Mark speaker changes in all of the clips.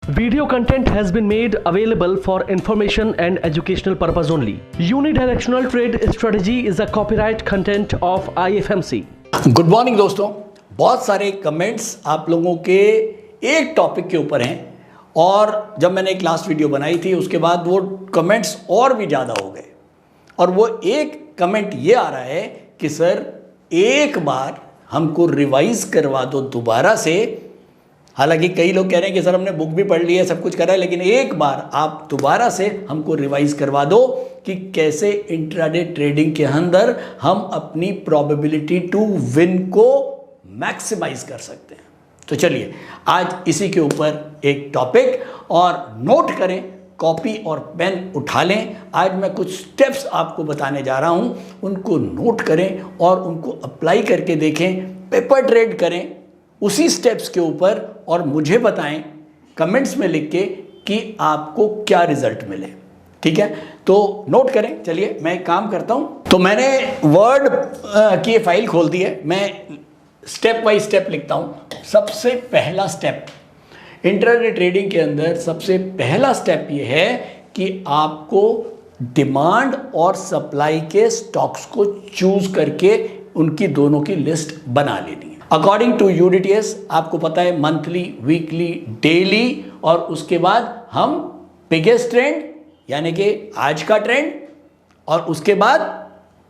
Speaker 1: Video content has been made available for information and educational purpose only. Unidirectional trade strategy is a copyright content of IFMC.
Speaker 2: Good morning दोस्तों, बहुत सारे comments आप लोगों के एक topic के ऊपर हैं और जब मैंने एक लास्ट वीडियो बनाई थी उसके बाद वो कमेंट्स और भी ज़्यादा हो गए। और वो एक कमेंट ये आ रहा है कि सर एक बार हमको रिवाइज करवा दो दोबारा से। हालांकि कई लोग कह रहे हैं कि सर हमने बुक भी पढ़ ली है, सब कुछ करा है, लेकिन एक बार आप दोबारा से हमको रिवाइज करवा दो कि कैसे इंट्राडे ट्रेडिंग के अंदर हम अपनी प्रोबेबिलिटी टू विन को मैक्सिमाइज कर सकते हैं। तो चलिए आज इसी के ऊपर एक टॉपिक, और नोट करें, कॉपी और पेन उठा लें। आज मैं कुछ स्टेप्स आपको बताने जा रहा हूं, उनको नोट करें और उनको अप्लाई करके देखें, पेपर ट्रेड करें उसी स्टेप्स के ऊपर और मुझे बताएं कमेंट्स में लिख के कि आपको क्या रिजल्ट मिले। ठीक है, तो नोट करें। चलिए मैं एक काम करता हूं, तो मैंने वर्ड की ये फाइल खोल दी है, मैं स्टेप बाय स्टेप लिखता हूं। सबसे पहला स्टेप इंट्राडे ट्रेडिंग के अंदर, सबसे पहला स्टेप ये है कि आपको डिमांड और सप्लाई के स्टॉक्स को चूज करके उनकी दोनों की लिस्ट बना लेनी है। अकॉर्डिंग टू यूडीटीएस आपको पता है मंथली, वीकली, डेली, और उसके बाद हम बिगेस्ट ट्रेंड यानी कि आज का ट्रेंड और उसके बाद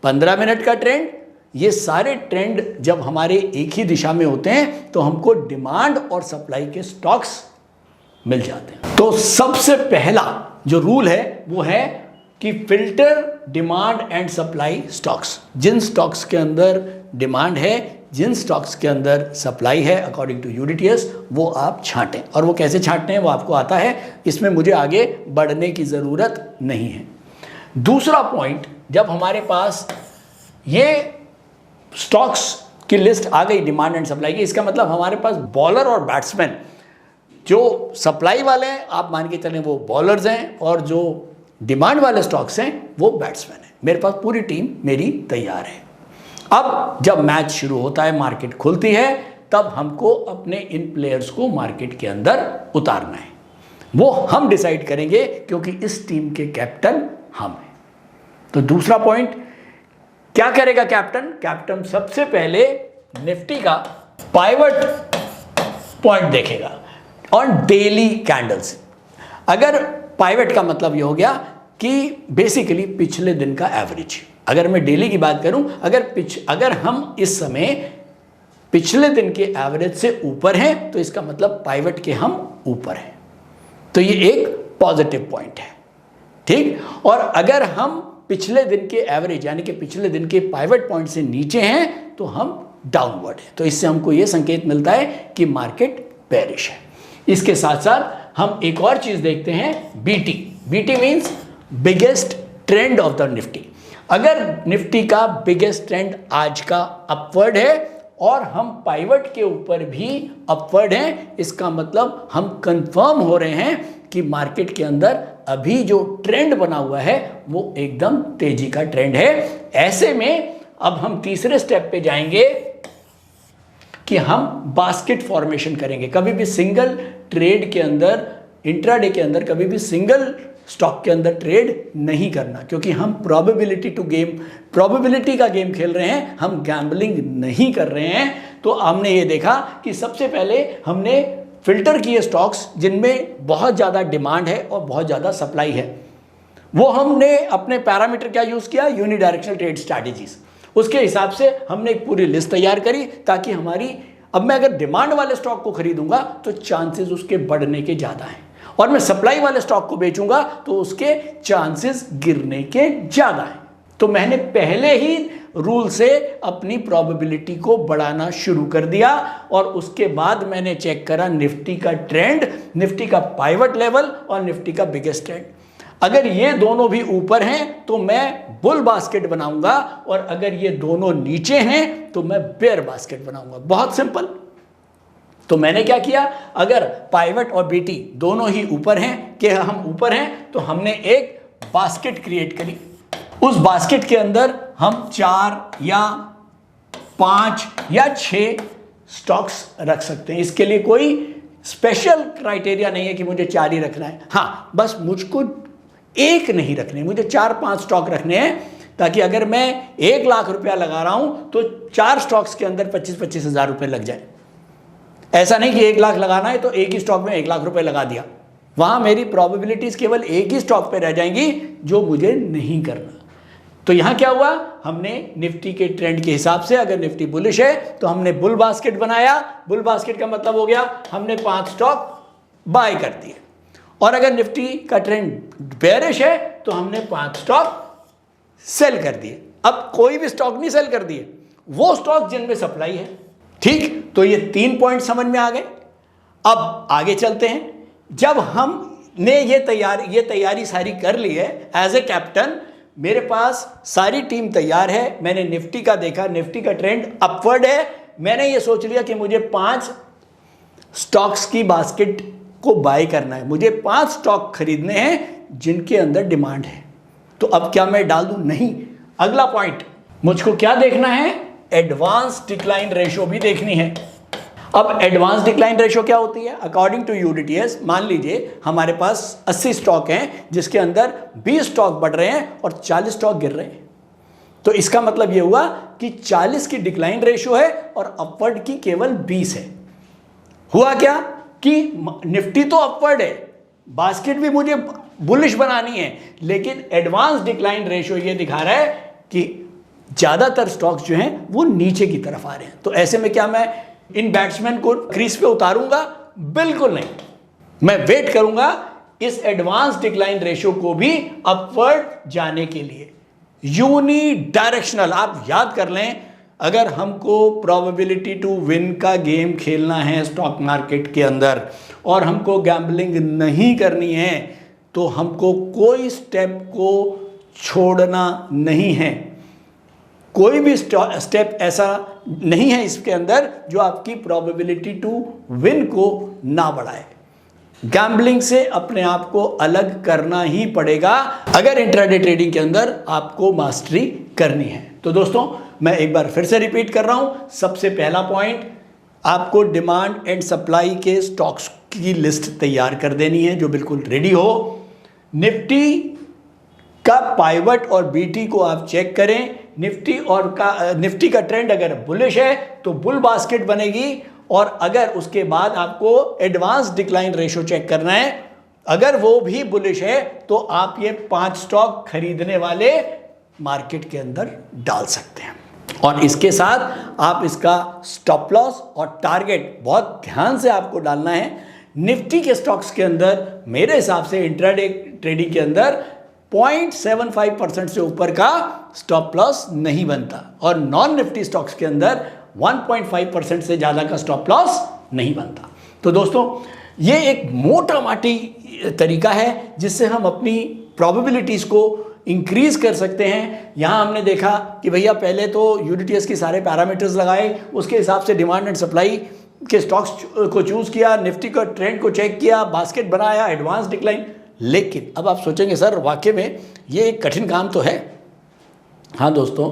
Speaker 2: 15 मिनट का ट्रेंड, ये सारे ट्रेंड जब हमारे एक ही दिशा में होते हैं तो हमको डिमांड और सप्लाई के स्टॉक्स मिल जाते हैं। तो सबसे पहला जो रूल है वो है कि filter demand and supply stocks. जिन स्टॉक्स के अंदर डिमांड है, जिन स्टॉक्स के अंदर सप्लाई है, अकॉर्डिंग टू यूडीटीएस वो आप छांटें। और वो कैसे छांटते हैं वो आपको आता है, इसमें मुझे आगे बढ़ने की ज़रूरत नहीं है। दूसरा पॉइंट, जब हमारे पास ये स्टॉक्स की लिस्ट आ गई डिमांड एंड सप्लाई की, इसका मतलब हमारे पास बॉलर और बैट्समैन, जो सप्लाई वाले हैं आप मान के चलें वो बॉलर्स हैं, और जो डिमांड वाले स्टॉक्स हैं वो बैट्समैन हैं। मेरे पास पूरी टीम मेरी तैयार है। अब जब मैच शुरू होता है, मार्केट खुलती है, तब हमको अपने इन प्लेयर्स को मार्केट के अंदर उतारना है। वो हम डिसाइड करेंगे क्योंकि इस टीम के कैप्टन हम हैं। तो दूसरा पॉइंट, क्या करेगा कैप्टन? कैप्टन सबसे पहले निफ्टी का पाइवट पॉइंट देखेगा ऑन डेली कैंडल्स। अगर पाइवट का मतलब ये हो गया कि बेसिकली पिछले दिन का एवरेज। अगर मैं डेली की बात करूं, अगर हम इस समय पिछले दिन के एवरेज से ऊपर हैं तो इसका मतलब पाइवट के हम ऊपर हैं, तो ये एक पॉजिटिव पॉइंट है। ठीक, और अगर हम पिछले दिन के एवरेज यानी कि पिछले दिन के पाइवट पॉइंट से नीचे हैं तो हम डाउनवर्ड हैं। तो इससे हमको ये संकेत मिलता है कि मार्केट बेरिश है। इसके साथ साथ हम एक और चीज देखते हैं, BT. BT means biggest trend of the Nifty. अगर निफ्टी का बिगेस्ट ट्रेंड आज का अपवर्ड है और हम पाइवट के ऊपर भी अपवर्ड हैं, इसका मतलब हम कंफर्म हो रहे हैं कि मार्केट के अंदर अभी जो ट्रेंड बना हुआ है वो एकदम तेजी का ट्रेंड है। ऐसे में अब हम तीसरे स्टेप पे जाएंगे कि हम बास्केट फॉर्मेशन करेंगे। कभी भी सिंगल ट्रेड के अंदर, इंट्राडे के अंदर कभी भी सिंगल स्टॉक के अंदर ट्रेड नहीं करना, क्योंकि हम प्रोबेबिलिटी का गेम खेल रहे हैं, हम गैम्बलिंग नहीं कर रहे हैं। तो हमने ये देखा कि सबसे पहले हमने फिल्टर किए स्टॉक्स जिनमें बहुत ज़्यादा डिमांड है और बहुत ज़्यादा सप्लाई है। वो हमने अपने पैरामीटर क्या यूज़ किया, यूनिडायरेक्शनल ट्रेड स्ट्रैटेजीज। उसके हिसाब से हमने एक पूरी लिस्ट तैयार करी ताकि हमारी, अब मैं अगर डिमांड वाले स्टॉक को खरीदूंगा तो चांसेस उसके बढ़ने के ज़्यादा हैं, और मैं सप्लाई वाले स्टॉक को बेचूंगा तो उसके चांसेस गिरने के ज़्यादा हैं। तो मैंने पहले ही रूल से अपनी प्रोबेबिलिटी को बढ़ाना शुरू कर दिया, और उसके बाद मैंने चेक करा निफ्टी का ट्रेंड, निफ्टी का पाइवट लेवल और निफ्टी का बिगेस्ट ट्रेंड। अगर ये दोनों भी ऊपर हैं तो मैं बुल बास्केट बनाऊंगा, और अगर ये दोनों नीचे हैं तो मैं बेयर बास्केट बनाऊंगा। बहुत सिंपल। तो मैंने क्या किया, अगर पाइवट और बीटी दोनों ही ऊपर हैं, कि हम ऊपर हैं, तो हमने एक बास्केट क्रिएट करी। उस बास्केट के अंदर हम 4 या 5 या 6 स्टॉक्स रख सकते हैं। इसके लिए कोई स्पेशल क्राइटेरिया नहीं है कि मुझे 4 ही रखना है। हाँ, बस मुझको एक नहीं रखने, मुझे 4-5 स्टॉक रखने हैं, ताकि अगर मैं 1 लाख रुपया लगा रहा हूं तो 4 स्टॉक्स के अंदर 25-25 हज़ार रुपये लग जाए। ऐसा नहीं कि 1 लाख लगाना है तो एक ही स्टॉक में 1 लाख रुपए लगा दिया, वहां मेरी प्रोबेबिलिटीज केवल एक ही स्टॉक पे रह जाएंगी जो मुझे नहीं करना। तो यहां क्या हुआ, हमने निफ्टी के ट्रेंड के हिसाब से, अगर निफ्टी बुलिश है तो हमने बुल बास्केट बनाया। बुल बास्केट का मतलब हो गया हमने 5 स्टॉक बाय कर दिए, और अगर निफ्टी का ट्रेंड बेयरिश है तो हमने 5 स्टॉक सेल कर दिए। अब कोई भी स्टॉक नहीं सेल कर दिए, वो स्टॉक जिनमें सप्लाई है। ठीक, तो ये 3 पॉइंट समझ में आ गए। अब आगे चलते हैं। जब हमने ये तैयारी सारी कर ली है, एज ए कैप्टन मेरे पास सारी टीम तैयार है। मैंने निफ्टी का देखा, निफ्टी का ट्रेंड अपवर्ड है। मैंने ये सोच लिया कि मुझे 5 स्टॉक्स की बास्केट को बाय करना है, मुझे 5 स्टॉक खरीदने हैं जिनके अंदर डिमांड है। तो अब क्या मैं डाल दूं? नहीं। अगला पॉइंट, मुझको क्या देखना है? एडवांस डिक्लाइन रेशो भी देखनी है। अब एडवांस डिक्लाइन रेशो क्या होती है? अकॉर्डिंग टू यूडीटीएस, मान लीजिए हमारे पास 80 स्टॉक हैं जिसके अंदर 20 स्टॉक बढ़ रहे हैं और 40 स्टॉक गिर रहे हैं। तो इसका मतलब यह हुआ कि 40 की डिक्लाइन रेशो है और अपवर्ड की केवल 20 है। हुआ क्या कि निफ्टी तो अपवर्ड है, बास्केट भी मुझे बुलिश बनानी है, लेकिन एडवांस डिक्लाइन रेशो ये दिखा रहा है कि ज्यादातर स्टॉक्स जो हैं वो नीचे की तरफ आ रहे हैं। तो ऐसे में क्या मैं इन बैट्समैन को क्रीज पे उतारूंगा? बिल्कुल नहीं। मैं वेट करूंगा इस एडवांस डिक्लाइन रेशो को भी अपवर्ड जाने के लिए। यूनी डायरेक्शनल, आप याद कर लें, अगर हमको प्रोबेबिलिटी टू विन का गेम खेलना है स्टॉक मार्केट के अंदर और हमको गैम्बलिंग नहीं करनी है, तो हमको कोई स्टेप को छोड़ना नहीं है। कोई भी स्टेप ऐसा नहीं है इसके अंदर जो आपकी प्रोबेबिलिटी टू विन को ना बढ़ाए। गैम्बलिंग से अपने आप को अलग करना ही पड़ेगा अगर इंट्राडे ट्रेडिंग के अंदर आपको मास्टरी करनी है। तो दोस्तों, मैं एक बार फिर से रिपीट कर रहा हूं। सबसे पहला पॉइंट, आपको डिमांड एंड सप्लाई के स्टॉक्स की लिस्ट तैयार कर देनी है जो बिल्कुल रेडी हो। निफ्टी का पाइवट और बीटी को आप चेक करें। निफ्टी का ट्रेंड अगर बुलिश है तो बुल बास्केट बनेगी, और अगर उसके बाद आपको एडवांस डिक्लाइन रेशो चेक करना है, अगर वो भी बुलिश है तो आप ये 5 स्टॉक खरीदने वाले मार्केट के अंदर डाल सकते हैं। और इसके साथ आप इसका स्टॉप लॉस और टारगेट बहुत ध्यान से आपको डालना है। निफ्टी के स्टॉक्स के अंदर मेरे हिसाब से इंट्राडे ट्रेडिंग के अंदर 0.75% से ऊपर का स्टॉप लॉस नहीं बनता, और नॉन निफ्टी स्टॉक्स के अंदर 1.5% से ज़्यादा का स्टॉप लॉस नहीं बनता। तो दोस्तों, ये एक मोटा माटी तरीका है जिससे हम अपनी प्रोबेबिलिटीज़ को इंक्रीज कर सकते हैं। यहाँ हमने देखा कि भैया पहले तो यूडीटीएस के सारे पैरामीटर्स लगाए, उसके हिसाब से डिमांड एंड सप्लाई के स्टॉक्स को चूज़ किया, निफ्टी का ट्रेंड को चेक किया, बास्केट बनाया, एडवांस डिक्लाइन। लेकिन अब आप सोचेंगे सर वाकई में ये एक कठिन काम तो है। हाँ दोस्तों,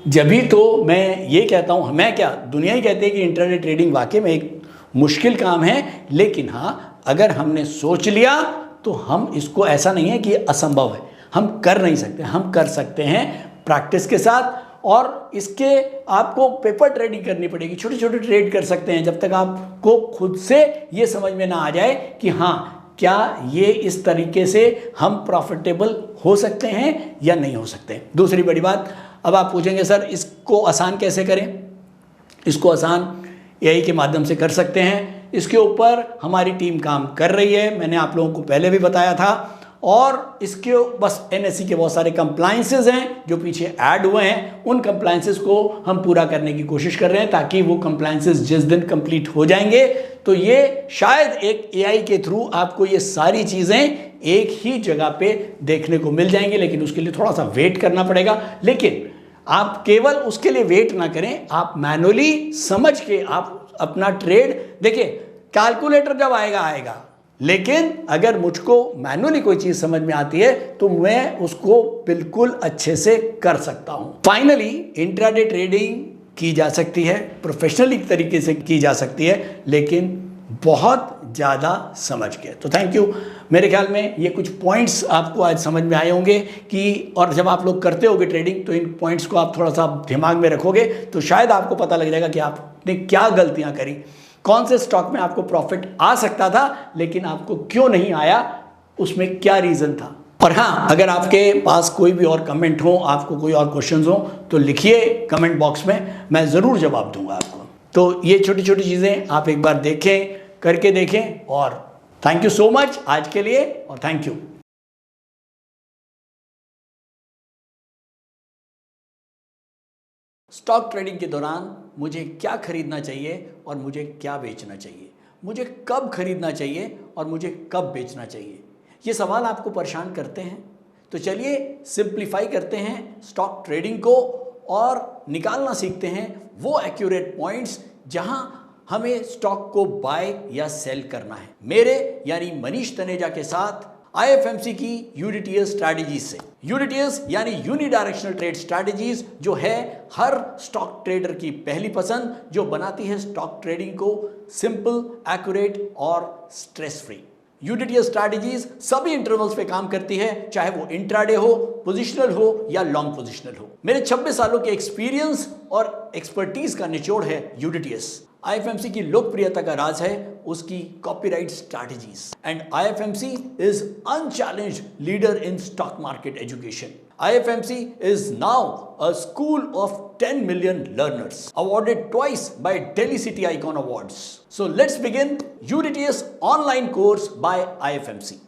Speaker 2: जब भी तो मैं ये कहता हूँ, मैं क्या दुनिया ही कहती है कि इंट्राडे ट्रेडिंग वाकई में एक मुश्किल काम है, लेकिन हाँ अगर हमने सोच लिया तो हम इसको, ऐसा नहीं है कि असंभव है, हम कर नहीं सकते, हम कर सकते हैं प्रैक्टिस के साथ। और इसके आपको पेपर ट्रेडिंग करनी पड़ेगी, छोटे छोटे ट्रेड कर सकते हैं जब तक आपको खुद से ये समझ में ना आ जाए कि हाँ क्या ये इस तरीके से हम प्रॉफिटेबल हो सकते हैं या नहीं हो सकते। दूसरी बड़ी बात, अब आप पूछेंगे सर इसको आसान कैसे करें? इसको आसान एआई के माध्यम से कर सकते हैं। इसके ऊपर हमारी टीम काम कर रही है, मैंने आप लोगों को पहले भी बताया था। और इसके बस एनएसई के बहुत सारे कंप्लायंसेस हैं जो पीछे ऐड हुए हैं, उन कंप्लायंसेस को हम पूरा करने की कोशिश कर रहे हैं, ताकि वो कंप्लायंसेस जिस दिन कंप्लीट हो जाएंगे तो ये शायद एक एआई के थ्रू आपको ये सारी चीज़ें एक ही जगह पे देखने को मिल जाएंगे। लेकिन उसके लिए थोड़ा सा वेट करना पड़ेगा। लेकिन आप केवल उसके लिए वेट ना करें, आप मैनुअली समझ के आप अपना ट्रेड देखिए। कैलकुलेटर जब आएगा, लेकिन अगर मुझको मैनुअली कोई चीज़ समझ में आती है तो मैं उसको बिल्कुल अच्छे से कर सकता हूं। फाइनली इंट्राडे ट्रेडिंग की जा सकती है, प्रोफेशनली तरीके से की जा सकती है, लेकिन बहुत ज़्यादा समझ गए। तो थैंक यू। मेरे ख्याल में ये कुछ पॉइंट्स आपको आज समझ में आए होंगे कि, और जब आप लोग करते होगे ट्रेडिंग तो इन पॉइंट्स को आप थोड़ा सा दिमाग में रखोगे तो शायद आपको पता लग जाएगा कि आपने क्या गलतियां करी, कौन से स्टॉक में आपको प्रॉफिट आ सकता था लेकिन आपको क्यों नहीं आया, उसमें क्या रीज़न था। और हाँ, अगर आपके पास कोई भी और कमेंट हो, आपको कोई और क्वेश्चंस हो तो लिखिए कमेंट बॉक्स में, मैं ज़रूर जवाब दूंगा आपको। तो ये छोटी छोटी चीज़ें आप एक बार देखें, करके देखें। और थैंक यू सो मच आज के लिए, और थैंक यू। स्टॉक ट्रेडिंग के दौरान मुझे क्या खरीदना चाहिए और मुझे क्या बेचना चाहिए, मुझे कब खरीदना चाहिए और मुझे कब बेचना चाहिए, ये सवाल आपको परेशान करते हैं। तो चलिए सिंप्लीफाई करते हैं स्टॉक ट्रेडिंग को और निकालना सीखते हैं वो एक्यूरेट पॉइंट्स जहां हमें स्टॉक को बाय या सेल करना है। मेरे यानी मनीष तनेजा के साथ IFMC की यूनिटीएस स्ट्रैटेजीज से। यूनिटीएस यानी यूनिडायरेक्शनल ट्रेड स्ट्रैटेजीज, जो है हर स्टॉक ट्रेडर की पहली पसंद, जो बनाती है स्टॉक ट्रेडिंग को सिंपल, एक्यूरेट और स्ट्रेस फ्री। यूनिटीएस स्ट्रैटेजीज सभी इंटरवल्स पे काम करती है, चाहे वो इंट्राडे हो, पोजिशनल हो या लॉन्ग पोजिशनल हो। मेरे 26 सालों के एक्सपीरियंस और एक्सपर्टीज का निचोड़ है यूनिटीएस। IFMC की लोकप्रियता का राज है उसकी copyright strategies, and IFMC is unchallenged leader in stock market education. IFMC is now a school of 10 million learners, awarded twice by Delhi City Icon Awards. So let's begin UDTS online course by IFMC.